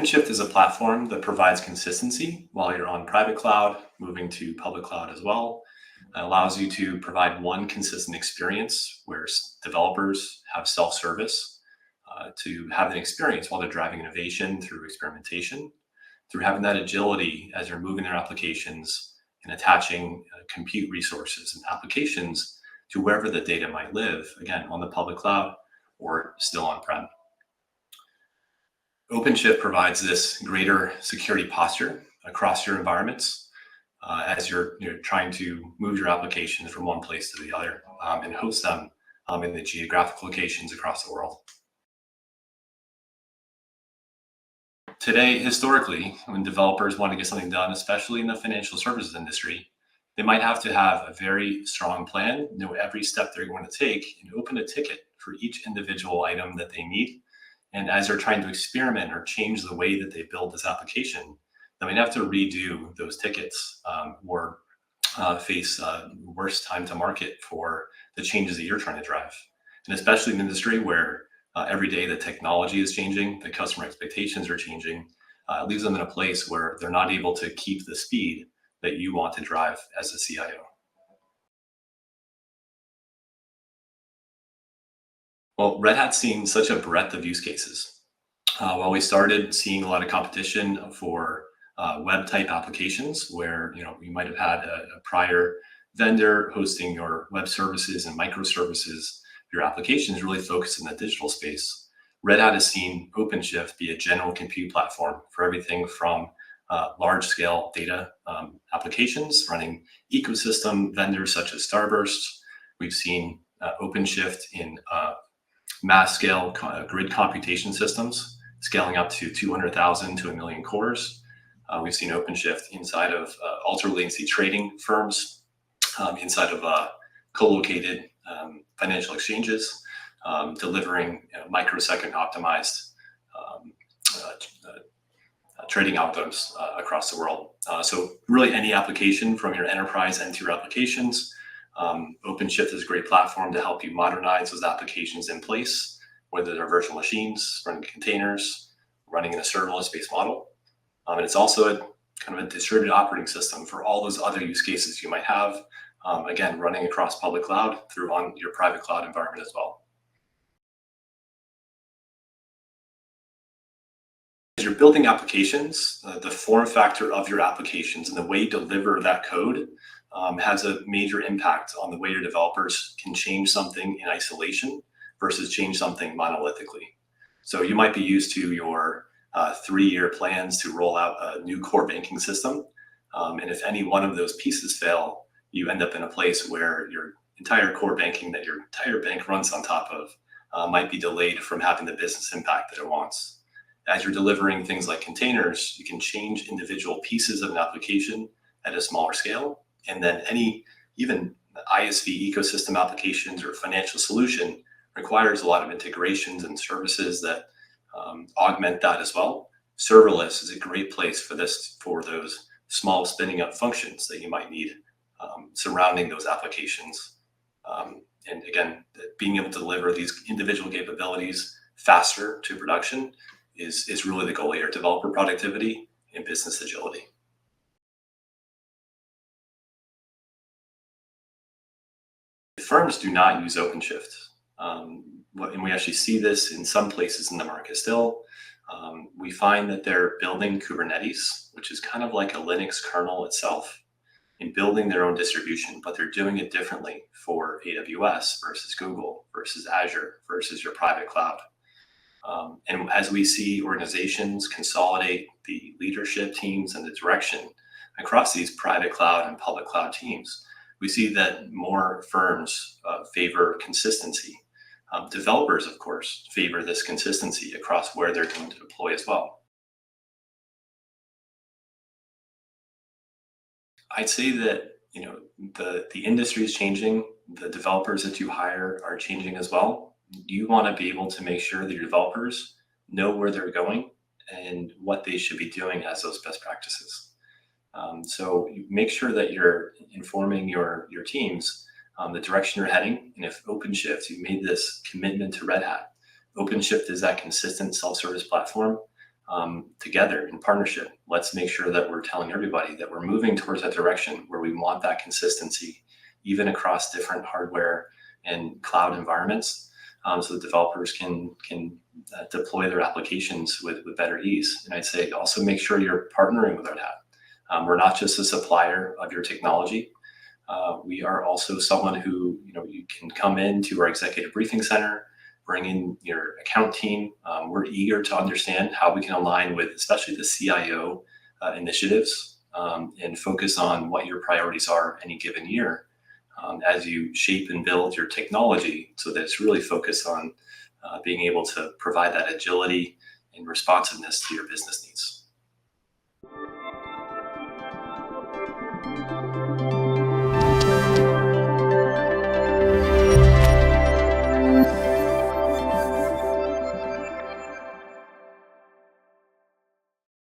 OpenShift is a platform that provides consistency while you're on private cloud, moving to public cloud as well. It allows you to provide one consistent experience where developers have self-service to have an experience while they're driving innovation through experimentation, through having that agility as they're moving their applications and attaching compute resources and applications to wherever the data might live, again, on the public cloud or still on-prem. OpenShift provides this greater security posture across your environments as you're trying to move your applications from one place to the other and host them in the geographic locations across the world. Today, historically, when developers want to get something done, especially in the financial services industry, they might have to have a very strong plan, know every step they're going to take, and open a ticket for each individual item that they need. And as they're trying to experiment or change the way that they build this application, they might have to redo those tickets or face worse time to market for the changes that you're trying to drive. And especially in an industry where every day the technology is changing, the customer expectations are changing, it leaves them in a place where they're not able to keep the speed that you want to drive as a CIO. Well, Red Hat's seen such a breadth of use cases. While we started seeing a lot of competition for web type applications where you might have had a prior vendor hosting your web services and microservices, your applications really focused in the digital space. Red Hat has seen OpenShift be a general compute platform for everything from large scale data applications running ecosystem vendors such as Starburst. We've seen OpenShift in mass scale grid computation systems, scaling up to 200,000 to a million cores. We've seen OpenShift inside of ultra latency trading firms, inside of co-located financial exchanges, delivering microsecond optimized trading algorithms across the world. So really any application from your enterprise into your applications, OpenShift is a great platform to help you modernize those applications in place, whether they're virtual machines, running containers, running in a serverless-based model. And it's also kind of a distributed operating system for all those other use cases you might have, again, running across public cloud through on your private cloud environment as well. As you're building applications, the form factor of your applications and the way you deliver that code has a major impact on the way your developers can change something in isolation versus change something monolithically. So you might be used to your 3-year plans to roll out a new core banking system. And if any one of those pieces fail, you end up in a place where your entire core banking that your entire bank runs on top of might be delayed from having the business impact that it wants. As you're delivering things like containers, you can change individual pieces of an application at a smaller scale. And then even ISV ecosystem applications or financial solution requires a lot of integrations and services that augment that as well. Serverless is a great place for those small spinning up functions that you might need surrounding those applications. And again, being able to deliver these individual capabilities faster to production is really the goal here: developer productivity and business agility. Firms do not use OpenShift. And we actually see this in some places in the market still. We find that they're building Kubernetes, which is kind of like a Linux kernel itself, in building their own distribution, but they're doing it differently for AWS versus Google versus Azure versus your private cloud. And as we see organizations consolidate the leadership teams and the direction across these private cloud and public cloud teams, we see that more firms favor consistency. Developers, of course, favor this consistency across where they're going to deploy as well. I'd say that the industry is changing. The developers that you hire are changing as well. You want to be able to make sure that your developers know where they're going and what they should be doing as those best practices. So you make sure that you're informing your teams the direction you're heading. And if OpenShift, you've made this commitment to Red Hat, OpenShift is that consistent self-service platform together in partnership. Let's make sure that we're telling everybody that we're moving towards that direction where we want that consistency, even across different hardware and cloud environments, so that developers can deploy their applications with better ease. And I'd say also make sure you're partnering with Red Hat. We're not just a supplier of your technology. We are also someone who, you can come into our executive briefing center, bring in your account team. We're eager to understand how we can align with especially the CIO initiatives, and focus on what your priorities are any given year, as you shape and build your technology, so that it's really focused on being able to provide that agility and responsiveness to your business needs.